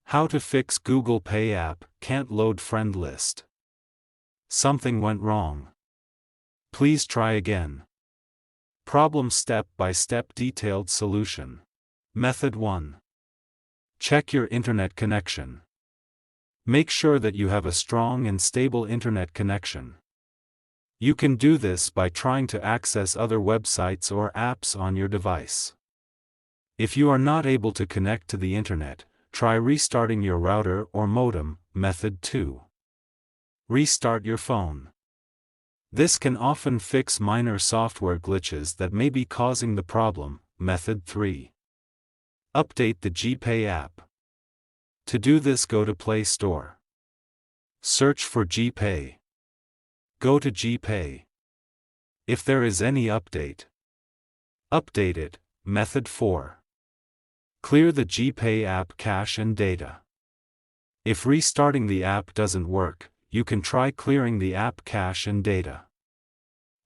How to fix Google Pay app can't load friend list. Something went wrong. Please try again. Problem step-by-step detailed solution. Method 1. Check your internet connection. Make sure that you have a strong and stable internet connection. You can do this by trying to access other websites or apps on your device. If you are not able to connect to the internet, try restarting your router or modem. Method 2. Restart your phone. This can often fix minor software glitches that may be causing the problem. Method 3. Update the GPay app. To do this, go to Play Store. Search for GPay. Go to GPay. If there is any update, update it. Method 4. Clear the GPay app cache and data. If restarting the app doesn't work, you can try clearing the app cache and data.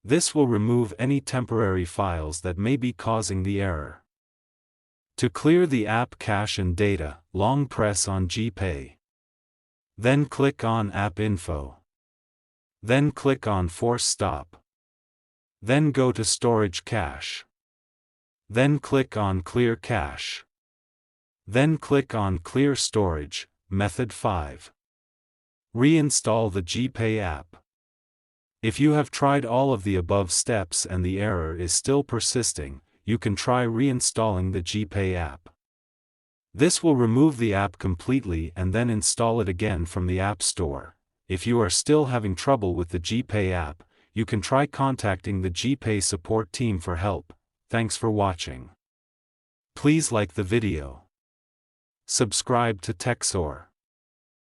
This will remove any temporary files that may be causing the error. To clear the app cache and data, long press on GPay. Then click on App Info. Then click on Force Stop. Then go to Storage Cache. Then click on Clear Cache. Then click on Clear Storage. Method 5. Reinstall the GPay app. If you have tried all of the above steps and the error is still persisting, you can try reinstalling the GPay app. This will remove the app completely and then install it again from the App Store. If you are still having trouble with the GPay app, you can try contacting the GPay support team for help. Thanks for watching. Please like the video. Subscribe to TechSoar.